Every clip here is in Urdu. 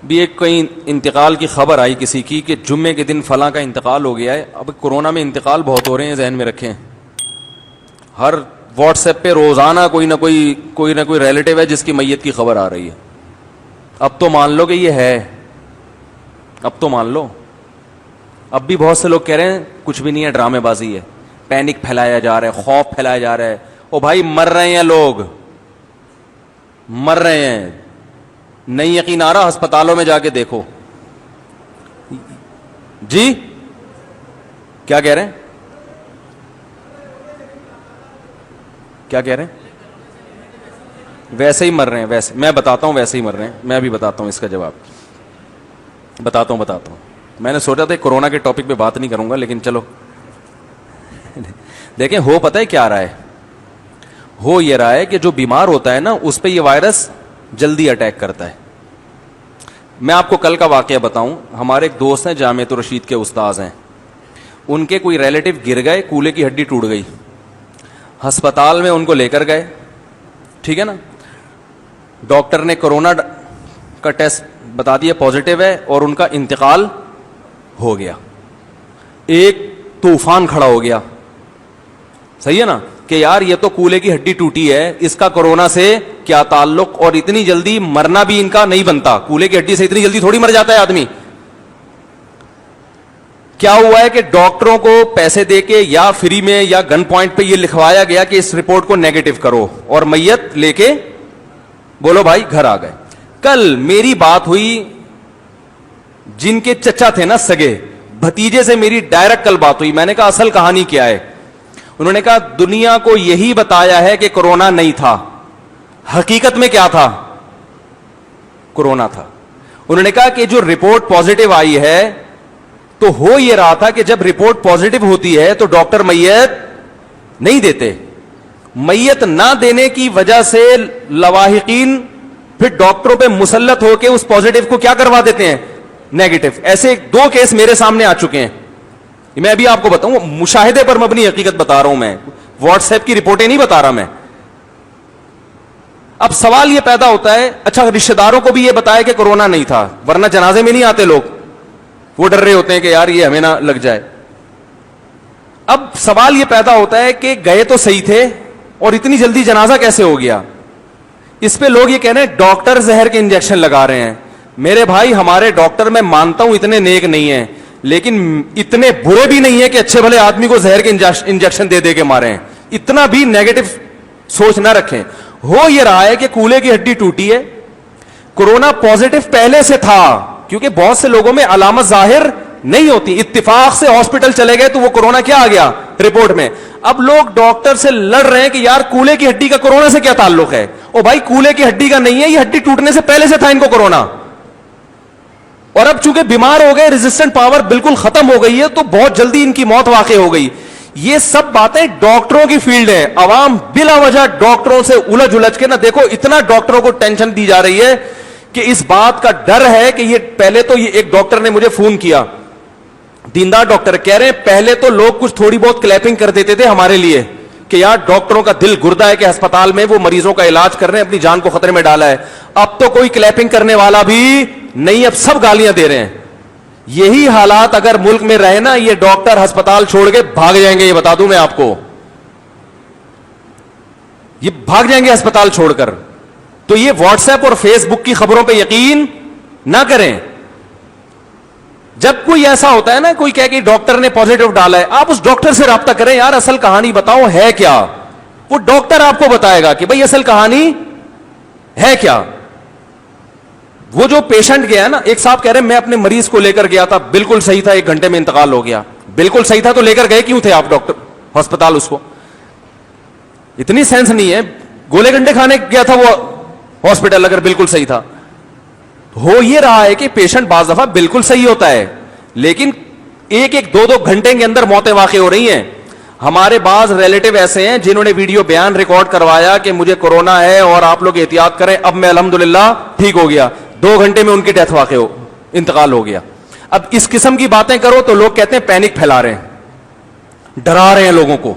بھی ایک کہیں انتقال کی خبر آئی کسی کی کہ جمعے کے دن فلاں کا انتقال ہو گیا ہے. اب کورونا میں انتقال بہت ہو رہے ہیں, ذہن میں رکھیں. ہر واٹس ایپ پہ روزانہ کوئی نہ کوئی ریلیٹیو ہے جس کی میت کی خبر آ رہی ہے. اب تو مان لو کہ یہ ہے, اب تو مان لو. اب بھی بہت سے لوگ کہہ رہے ہیں کچھ بھی نہیں ہے, ڈرامے بازی ہے, پینک پھیلایا جا رہا ہے, خوف پھیلایا جا رہا ہے. او بھائی مر رہے ہیں لوگ, مر رہے ہیں. نہیں یقین آ رہا, ہسپتالوں میں جا کے دیکھو. جی کیا کہہ رہے ہیں, کیا کہہ رہے ہیں؟ ویسے ہی مر رہے ہیں, ویسے میں بتاتا ہوں, ویسے ہی مر رہے ہیں. میں بھی بتاتا ہوں اس کا جواب, بتاتا ہوں. میں نے سوچا تھا کورونا کے ٹاپک پہ بات نہیں کروں گا, لیکن چلو دیکھیں. ہو پتہ ہے کیا رہا ہے؟ ہو یہ رہا ہے کہ جو بیمار ہوتا ہے نا اس پہ یہ وائرس جلدی اٹیک کرتا ہے. میں آپ کو کل کا واقعہ بتاؤں. ہمارے ایک دوست ہیں, جامعۃ الرشید کے استاذ ہیں. ان کے کوئی ریلیٹو گر گئے, کولے کی ہڈی ٹوٹ گئی. ہسپتال میں ان کو لے کر گئے, ٹھیک ہے نا. ڈاکٹر نے کورونا کا ٹیسٹ بتا دیا پازیٹیو ہے, اور ان کا انتقال ہو گیا. ایک طوفان کھڑا ہو گیا, صحیح ہے نا, کہ یار یہ تو کولے کی ہڈی ٹوٹی ہے, اس کا کورونا سے کیا تعلق, اور اتنی جلدی مرنا بھی ان کا نہیں بنتا. کولے کی ہڈی سے اتنی جلدی تھوڑی مر جاتا ہے آدمی. کیا ہوا ہے کہ ڈاکٹروں کو پیسے دے کے یا فری میں یا گن پوائنٹ پہ یہ لکھوایا گیا کہ اس رپورٹ کو نیگیٹو کرو, اور میت لے کے بولو بھائی گھر آ گئے. کل میری بات ہوئی جن کے چچا تھے نا, سگے بھتیجے سے میری ڈائریکٹ کل بات ہوئی. میں نے کہا اصل کہانی کیا ہے؟ انہوں نے کہا دنیا کو یہی بتایا ہے کہ کورونا نہیں تھا, حقیقت میں کیا تھا؟ کورونا تھا. انہوں نے کہا کہ جو رپورٹ پازیٹیو آئی ہے تو ہو یہ رہا تھا کہ جب رپورٹ پازیٹیو ہوتی ہے تو ڈاکٹر میت نہیں دیتے. میت نہ دینے کی وجہ سے لواحقین پھر ڈاکٹروں پہ مسلط ہو کے اس پازیٹیو کو کیا کروا دیتے ہیں؟ نیگیٹو. ایسے 2 کیس میرے سامنے آ چکے ہیں. میں ابھی آپ کو بتاؤں, مشاہدے پر مبنی حقیقت بتا رہا ہوں, میں واٹس ایپ کی رپورٹیں نہیں بتا رہا میں. اب سوال یہ پیدا ہوتا ہے, اچھا رشتہ داروں کو بھی یہ بتایا کہ کورونا نہیں تھا, ورنہ جنازے میں نہیں آتے لوگ, وہ ڈر رہے ہوتے ہیں کہ یار یہ ہمیں نہ لگ جائے. اب سوال یہ پیدا ہوتا ہے کہ گئے تو صحیح تھے اور اتنی جلدی جنازہ کیسے ہو گیا؟ اس پہ لوگ یہ کہہ رہے ہیں ڈاکٹر زہر کے انجیکشن لگا رہے ہیں. میرے بھائی ہمارے ڈاکٹر میں مانتا ہوں اتنے نیک نہیں ہیں, لیکن اتنے برے بھی نہیں ہیں کہ اچھے بھلے آدمی کو زہر کے انجیکشن دے کے مارے ہیں. اتنا بھی نیگیٹو سوچ نہ رکھیں. ہو یہ رہا ہے کہ کولے کی ہڈی ٹوٹی ہے, کورونا پازیٹیو پہلے سے تھا, کیونکہ بہت سے لوگوں میں علامت ظاہر نہیں ہوتی. اتفاق سے ہاسپٹل چلے گئے تو وہ کورونا کیا آ گیا رپورٹ میں. اب لوگ ڈاکٹر سے لڑ رہے ہیں کہ یار کولے کی ہڈی کا کورونا سے کیا تعلق ہے؟ او بھائی کولے کی ہڈی کا نہیں ہے, یہ ہڈی ٹوٹنے سے پہلے سے تھا ان کو کورونا, اور اب چونکہ بیمار ہو گئے, ریزسٹنٹ پاور بالکل ختم ہو گئی ہے, تو بہت جلدی ان کی موت واقع ہو گئی. یہ سب باتیں ڈاکٹروں کی فیلڈ ہے. عوام بلا وجہ ڈاکٹروں سے الجھ کے نہ دیکھو, اتنا ڈاکٹروں کو ٹینشن دی جا رہی ہے کہ اس بات کا ڈر ہے کہ یہ پہلے تو یہ ایک ڈاکٹر نے مجھے فون کیا, دیندار ڈاکٹر, کہہ رہے ہیں پہلے تو لوگ کچھ تھوڑی بہت کلیپنگ کر دیتے تھے ہمارے لیے کہ یار ڈاکٹروں کا دل گردہ ہے کہ ہسپتال میں وہ مریضوں کا علاج کر رہے ہیں, اپنی جان کو خطرے میں ڈالا ہے. اب تو کوئی کلیپنگ کرنے والا بھی نہیں, اب سب گالیاں دے رہے ہیں. یہی حالات اگر ملک میں رہے نا, یہ ڈاکٹر ہسپتال چھوڑ کے بھاگ جائیں گے, یہ بتا دوں میں آپ کو, یہ بھاگ جائیں گے ہسپتال چھوڑ کر. تو یہ واٹس ایپ اور فیس بک کی خبروں پہ یقین نہ کریں. جب کوئی ایسا ہوتا ہے نا, کوئی کہے کہ ڈاکٹر نے پازیٹیو ڈالا ہے, آپ اس ڈاکٹر سے رابطہ کریں, یار اصل کہانی بتاؤ ہے کیا. وہ ڈاکٹر آپ کو بتائے گا کہ بھئی اصل کہانی ہے کیا. وہ جو پیشنٹ گیا نا, ایک صاحب کہہ رہے ہیں میں اپنے مریض کو لے کر گیا تھا, بالکل صحیح تھا, 1 گھنٹے میں انتقال ہو گیا. بالکل صحیح تھا تو لے کر گئے کیوں تھے آپ ڈاکٹر ہسپتال؟ اس کو اتنی سینس نہیں ہے, گولے گھنٹے کھانے گیا تھا وہ ہاسپٹل اگر بالکل صحیح تھا. ہو یہ رہا ہے کہ پیشنٹ بعض دفعہ بالکل صحیح ہوتا ہے, لیکن 1-2 گھنٹے کے اندر موتیں واقع ہو رہی ہیں. ہمارے بعض ریلیٹو ایسے ہیں جنہوں نے ویڈیو بیان ریکارڈ کروایا کہ مجھے کورونا ہے اور آپ لوگ احتیاط کریں, اب میں الحمدللہ ٹھیک ہو گیا. 2 گھنٹے میں ان کی ڈیتھ واقع ہو, انتقال ہو گیا. اب اس قسم کی باتیں کرو تو لوگ کہتے ہیں پینک پھیلا رہے ہیں, ڈرا رہے ہیں لوگوں کو,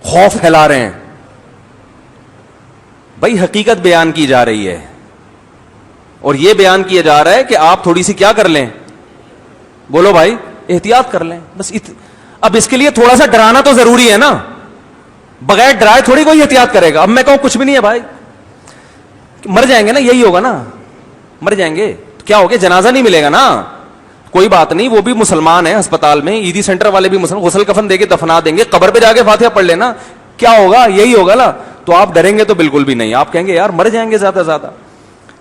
خوف پھیلا رہے ہیں. بھائی حقیقت بیان کی جا رہی ہے اور یہ بیان کیا جا رہا ہے کہ آپ تھوڑی سی کیا کر لیں, بولو بھائی, احتیاط کر لیں بس. اب اس کے لیے تھوڑا سا ڈرانا تو ضروری ہے نا, بغیر ڈرائے تھوڑی کوئی احتیاط کرے گا. اب میں کہوں کچھ بھی نہیں ہے بھائی, مر جائیں گے نا, یہی ہوگا نا, مر جائیں گے کیا ہو گیا, جنازہ نہیں ملے گا نا, کوئی بات نہیں, وہ بھی مسلمان ہیں ہسپتال میں, عیدی سینٹر والے بھی مسلمان, غسل کفن دے کے دفنا دیں گے, قبر پہ جا کے فاتحہ پڑھ لینا, کیا ہوگا, یہی ہوگا نا. تو آپ ڈریں گے تو بالکل بھی نہیں, آپ کہیں گے یار مر جائیں گے زیادہ سے زیادہ.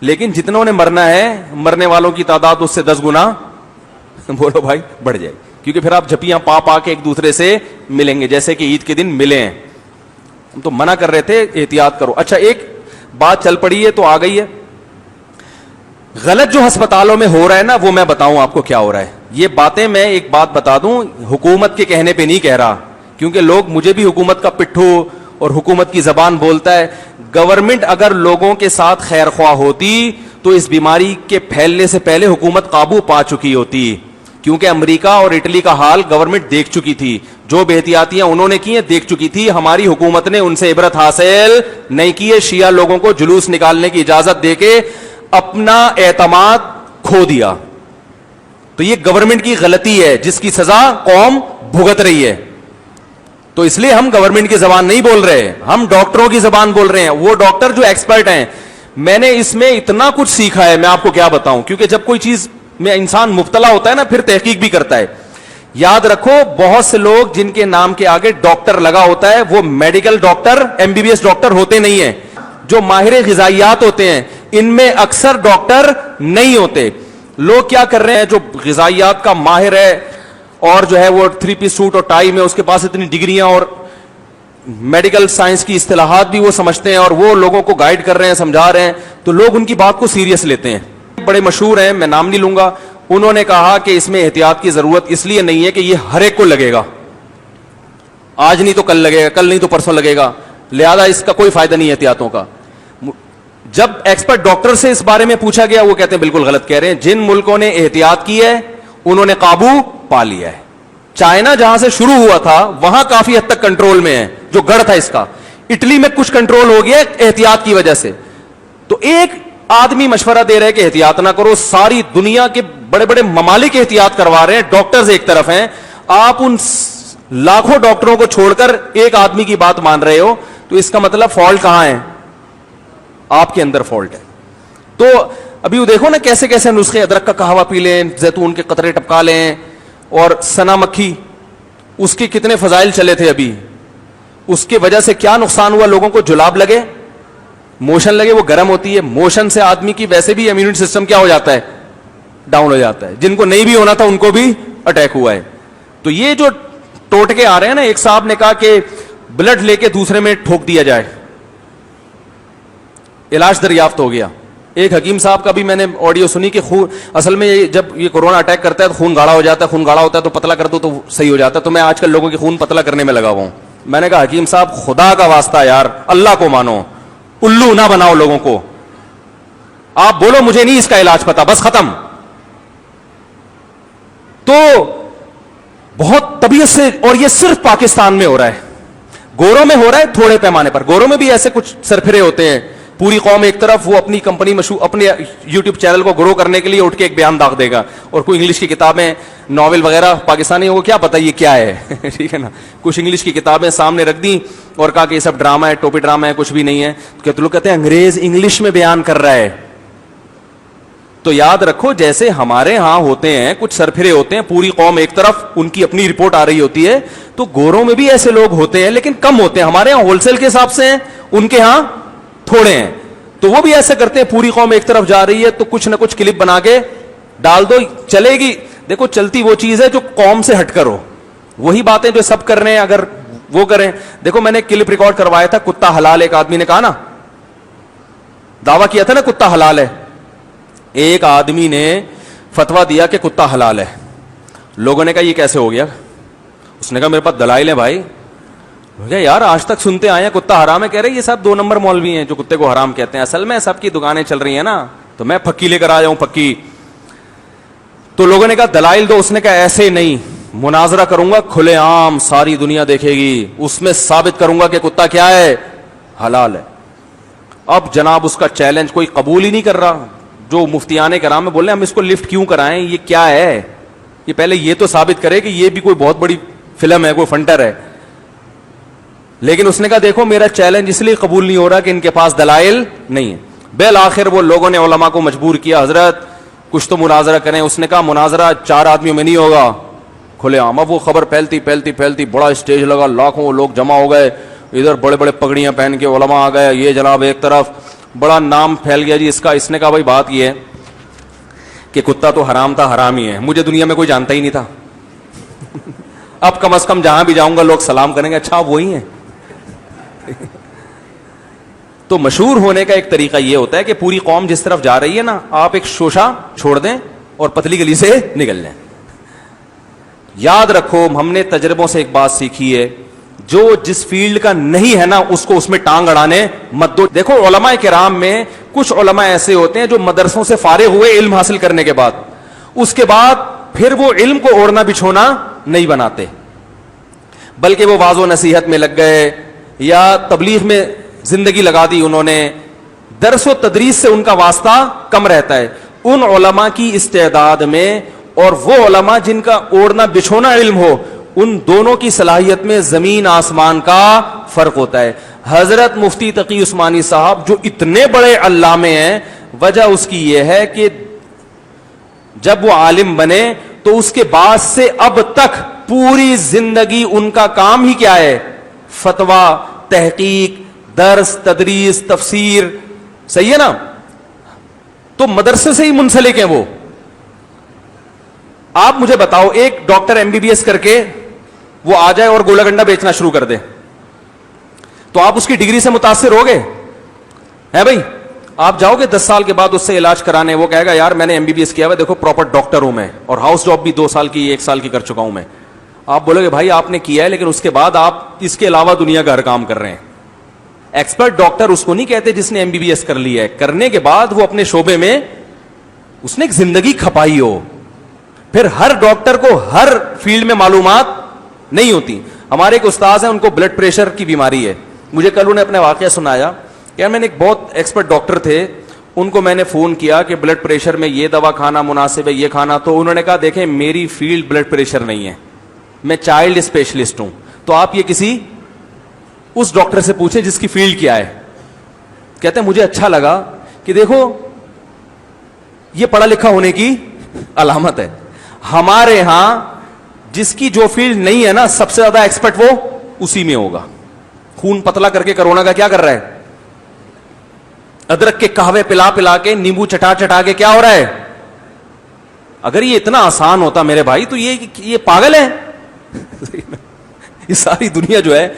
لیکن جتنوں نے مرنا ہے, مرنے والوں کی تعداد اس سے 10 گنا بولو بھائی بڑھ جائے, کیونکہ پھر آپ جھپیاں پا کے ایک دوسرے سے ملیں گے, جیسے کہ عید کے دن ملے ہیں. ہم تو منع کر رہے تھے احتیاط کرو. اچھا ایک بات چل پڑی ہے تو آ گئی ہے, غلط جو ہسپتالوں میں ہو رہا ہے نا, وہ میں بتاؤں آپ کو کیا ہو رہا ہے. یہ باتیں میں ایک بات بتا دوں, حکومت کے کہنے پہ نہیں کہہ رہا, کیونکہ لوگ مجھے بھی حکومت کا پٹھو اور حکومت کی زبان بولتا ہے. گورنمنٹ اگر لوگوں کے ساتھ خیر خواہ ہوتی تو اس بیماری کے پھیلنے سے پہلے حکومت قابو پا چکی ہوتی, کیونکہ امریکہ اور اٹلی کا حال گورنمنٹ دیکھ چکی تھی, جو بے احتیاطیاں انہوں نے کی ہیں دیکھ چکی تھی. ہماری حکومت نے ان سے عبرت حاصل نہیں کی ہے, شیعہ لوگوں کو جلوس نکالنے کی اجازت دے کے اپنا اعتماد کھو دیا. تو یہ گورنمنٹ کی غلطی ہے جس کی سزا قوم بھگت رہی ہے. تو اس لیے ہم گورنمنٹ کی زبان نہیں بول رہے, ہم ڈاکٹروں کی زبان بول رہے ہیں, وہ ڈاکٹر جو ایکسپرٹ ہیں. میں نے اس میں اتنا کچھ سیکھا ہے, میں آپ کو کیا بتاؤں, کیونکہ جب کوئی چیز میں انسان مبتلا ہوتا ہے نا, پھر تحقیق بھی کرتا ہے. یاد رکھو, بہت سے لوگ جن کے نام کے آگے ڈاکٹر لگا ہوتا ہے وہ میڈیکل ڈاکٹر, MBBS ڈاکٹر ہوتے نہیں ہیں. جو ماہر غذائیات ہوتے ہیں ان میں اکثر ڈاکٹر نہیں ہوتے. لوگ کیا کر رہے ہیں, جو غذائیات کا ماہر ہے اور جو ہے وہ 3 پیس سوٹ اور ٹائی میں, اس کے پاس اتنی ڈگریاں اور میڈیکل سائنس کی اصطلاحات بھی وہ سمجھتے ہیں, اور وہ لوگوں کو گائیڈ کر رہے ہیں, سمجھا رہے ہیں, تو لوگ ان کی بات کو سیریس لیتے ہیں. بڑے مشہور ہیں, میں نام نہیں لوں گا, انہوں نے کہا کہ اس میں احتیاط کی ضرورت اس لیے نہیں ہے کہ یہ ہر ایک کو لگے گا, آج نہیں تو کل لگے گا, کل نہیں تو پرسوں لگے گا, لہذا اس کا کوئی فائدہ نہیں ہے احتیاطوں کا. جب ایکسپرٹ ڈاکٹر سے اس بارے میں پوچھا گیا, وہ کہتے ہیں بالکل غلط کہہ رہے ہیں, جن ملکوں نے احتیاط کی ہے انہوں نے قابو پا لیا ہے. چائنا جہاں سے شروع ہوا تھا وہاں کافی حد تک کنٹرول میں ہے, جو گڑھ تھا اس کا. اٹلی میں کچھ کنٹرول ہو گیا احتیاط کی وجہ سے. تو ایک آدمی مشورہ دے رہے کہ احتیاط نہ کرو, ساری دنیا کے بڑے بڑے ممالک احتیاط کروا رہے ہیں, ڈاکٹرز ایک طرف ہیں, آپ ان لاکھوں ڈاکٹروں کو چھوڑ کر ایک آدمی کی بات مان رہے ہو, تو اس کا مطلب فالٹ کہاں ہے, آپ کے اندر فالٹ ہے. تو ابھی وہ دیکھو نا کیسے کیسے نسخے, ادرک کا قہوہ پی لیں, زیتون کے قطرے ٹپکا لیں, اور سنا مکھی, اس کے کتنے فضائل چلے تھے ابھی, اس کے وجہ سے کیا نقصان ہوا, لوگوں کو جلاب لگے, موشن لگے, وہ گرم ہوتی ہے, موشن سے آدمی کی ویسے بھی امیونٹی سسٹم کیا ہو جاتا ہے, ڈاؤن ہو جاتا ہے. جن کو نہیں بھی ہونا تھا ان کو بھی اٹیک ہوا ہے. تو یہ جو ٹوٹکے آ رہے ہیں نا, ایک صاحب نے کہا کہ بلڈ لے کے دوسرے میں ٹھوک دیا جائے, علاج دریافت ہو گیا. ایک حکیم صاحب کا بھی میں نے آڈیو سنی کہ خون, اصل میں جب یہ کورونا اٹیک کرتا ہے تو خون گاڑھا ہو جاتا ہے, خون گاڑھا ہوتا ہے تو پتلا کر دو تو صحیح ہو جاتا ہے. تو میں آج کل لوگوں کی خون پتلا کرنے میں لگا ہوا ہوں. میں نے کہا حکیم صاحب خدا کا واسطہ یار, اللہ کو مانو, الو نہ بناؤ لوگوں کو, آپ بولو مجھے نہیں اس کا علاج پتا, بس ختم. تو بہت طبیعت سے, اور یہ صرف پاکستان میں ہو رہا ہے, گوروں میں ہو رہا ہے تھوڑے پیمانے پر, گوروں میں بھی ایسے کچھ سرفرے ہوتے ہیں. پوری قوم ایک طرف, وہ اپنی کمپنی اپنے یوٹیوب چینل کو گرو کرنے کے لیے اٹھ کے ایک بیان داغ دے گا, اور کوئی انگلش کی کتابیں ناول وغیرہ پاکستانی کو کیا پتا یہ کیا ہے ٹھیک ہے نا, کچھ انگلش کی کتابیں سامنے رکھ دی اور کہا کہ یہ سب ڈرامہ ہے, ٹوپی ڈرامہ ہے, کچھ بھی نہیں ہے. تو لوگ کہتے ہیں انگریز انگلش میں بیان کر رہا ہے. تو یاد رکھو, جیسے ہمارے ہاں ہوتے ہیں کچھ سرفرے ہوتے ہیں, پوری قوم ایک طرف, ان کی اپنی رپورٹ آ رہی ہوتی ہے, تو گوروں میں بھی ایسے لوگ ہوتے ہیں لیکن کم ہوتے ہیں. ہمارے ہاں ہول سیل کے حساب سے ہیں, ان کے ہاں تھوڑے ہیں. تو وہ بھی ایسے کرتے ہیں, پوری قوم ایک طرف جا رہی ہے تو کچھ نہ کچھ کلپ بنا کے ڈال دو, چلے گی. دیکھو چلتی وہ چیز ہے جو قوم سے ہٹ کر ہو, وہی باتیں جو سب کر رہے ہیں اگر وہ کریں. دیکھو میں نے کلپ ریکارڈ کروایا تھا, کتا حلال, ایک آدمی نے کہا نا, دعویٰ کیا تھا نا کتا حلال ہے. ایک آدمی نے فتویٰ دیا کہ کتا حلال ہے. لوگوں نے کہا یہ کیسے ہو گیا, اس نے کہا میرے پاس دلائل ہیں بھائی. یار آج تک سنتے آئے ہیں کتا حرام ہے, کہہ رہے یہ سب 2 نمبر مولوی ہیں جو کتے کو حرام کہتے ہیں, اصل میں سب کی دکانیں چل رہی ہیں نا, تو میں پھکی لے کر آ جاؤں پھکی. تو لوگوں نے کہا دلائل دو, اس نے کہا ایسے نہیں, مناظرہ کروں گا کھلے عام, ساری دنیا دیکھے گی, اس میں ثابت کروں گا کہ کتا کیا ہے, حلال ہے. اب جناب اس کا چیلنج کوئی قبول ہی نہیں کر رہا. جو مفتیان کرام میں بول رہے ہیں ہم اس کو لفٹ کیوں کرائیں, یہ کیا ہے, یہ پہلے یہ تو ثابت کرے کہ یہ بھی کوئی بہت بڑی فلم ہے, کوئی فنٹر ہے. لیکن اس نے کہا دیکھو میرا چیلنج اس لیے قبول نہیں ہو رہا کہ ان کے پاس دلائل نہیں ہے. بالآخر وہ لوگوں نے علماء کو مجبور کیا, حضرت کچھ تو مناظرہ کریں. اس نے کہا مناظرہ 4 آدمیوں میں نہیں ہوگا, کھلے عام. اب وہ خبر پھیلتی بڑا اسٹیج لگا, لاکھوں لوگ جمع ہو گئے, ادھر بڑے بڑے پگڑیاں پہن کے علماء آ گئے, یہ جناب ایک طرف, بڑا نام پھیل گیا جی اس کا. اس نے کہا بھائی بات یہ ہے کہ کتا تو حرام تھا, حرام ہی ہے, مجھے دنیا میں کوئی جانتا ہی نہیں تھا. اب کم از کم جہاں بھی جاؤں گا لوگ سلام کریں گے, اچھا آپ وہی ہیں. تو مشہور ہونے کا ایک طریقہ یہ ہوتا ہے کہ پوری قوم جس طرف جا رہی ہے نا, آپ ایک شوشہ چھوڑ دیں اور پتلی گلی سے نکل جائیں. یاد رکھو ہم نے تجربوں سے ایک بات سیکھی ہے, جو جس فیلڈ کا نہیں ہے نا اس کو اس میں ٹانگ اڑانے مت دو. دیکھو علماء کرام میں کچھ علماء ایسے ہوتے ہیں جو مدرسوں سے فارغ ہوئے علم حاصل کرنے کے بعد, اس کے بعد پھر وہ علم کو اوڑھنا بچھونا نہیں بناتے, بلکہ وہ واعظ و نصیحت میں لگ گئے یا تبلیغ میں زندگی لگا دی انہوں نے. درس و تدریس سے ان کا واسطہ کم رہتا ہے. ان علماء کی استعداد میں اور وہ علماء جن کا اوڑھنا بچھونا علم ہو, ان دونوں کی صلاحیت میں زمین آسمان کا فرق ہوتا ہے. حضرت مفتی تقی عثمانی صاحب جو اتنے بڑے علامے ہیں, وجہ اس کی یہ ہے کہ جب وہ عالم بنے تو اس کے بعد سے اب تک پوری زندگی ان کا کام ہی کیا ہے, فتویٰ, تحقیق, درس, تدریس, تفسیر. صحیح ہے نا. تو مدرسے سے ہی منسلک ہیں وہ. آپ مجھے بتاؤ ایک ڈاکٹر MBBS کر کے وہ آ جائے اور گولا گنڈا بیچنا شروع کر دے, تو آپ اس کی ڈگری سے متاثر ہو گئے ہیں بھائی؟ آپ جاؤ گے 10 سال کے بعد اس سے علاج کرانے, وہ کہے گا یار میں نے MBBS کیا ہوا, دیکھو پراپر ڈاکٹر ہوں میں, اور ہاؤس جاب بھی 2 سال کی 1 سال کی کر چکا ہوں میں. آپ بولو گے بھائی آپ نے کیا ہے, لیکن اس کے بعد آپ اس کے علاوہ دنیا کا ہر کام کر رہے ہیں. ایکسپرٹ ڈاکٹر اس کو نہیں کہتے جس نے MBBS کر لی ہے, کرنے کے بعد وہ اپنے شعبے میں اس نے ایک زندگی کھپائی ہو. پھر ہر ڈاکٹر کو ہر فیلڈ میں معلومات نہیں ہوتی. ہمارے ایک استاد ہیں, ان کو بلڈ پریشر کی بیماری ہے. مجھے کل انہوں نے اپنا واقعہ سنایا کہ میں نے ایک بہت ایکسپرٹ ڈاکٹر تھے, ان کو میں نے فون کیا کہ بلڈ پریشر میں یہ دوا کھانا مناسب ہے, یہ کھانا. تو انہوں نے کہا دیکھیں میری فیلڈ بلڈ پریشر نہیں ہے, میں چائلڈ اسپیشلسٹ ہوں, تو آپ یہ کسی اس ڈاکٹر سے پوچھیں جس کی فیلڈ کیا ہے. کہتے ہیں مجھے اچھا لگا کہ دیکھو یہ پڑھا لکھا ہونے کی علامت ہے. ہمارے ہاں جس کی جو فیلڈ نہیں ہے نا, سب سے زیادہ ایکسپرٹ وہ اسی میں ہوگا. خون پتلا کر کے کرونا کا کیا کر رہا ہے, ادرک کے قہوے پلا پلا کے, نیمبو چٹا چٹا کے کیا ہو رہا ہے. اگر یہ اتنا آسان ہوتا میرے بھائی تو یہ پاگل ہے. یہ ساری دنیا جو ہے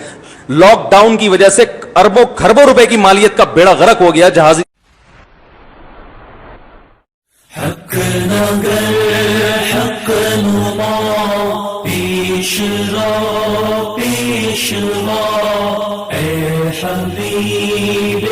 لاک ڈاؤن کی وجہ سے اربوں خربوں روپے کی مالیت کا بیڑا غرق ہو گیا. جہازی حق نگر حق نما پیش رو اے حبیب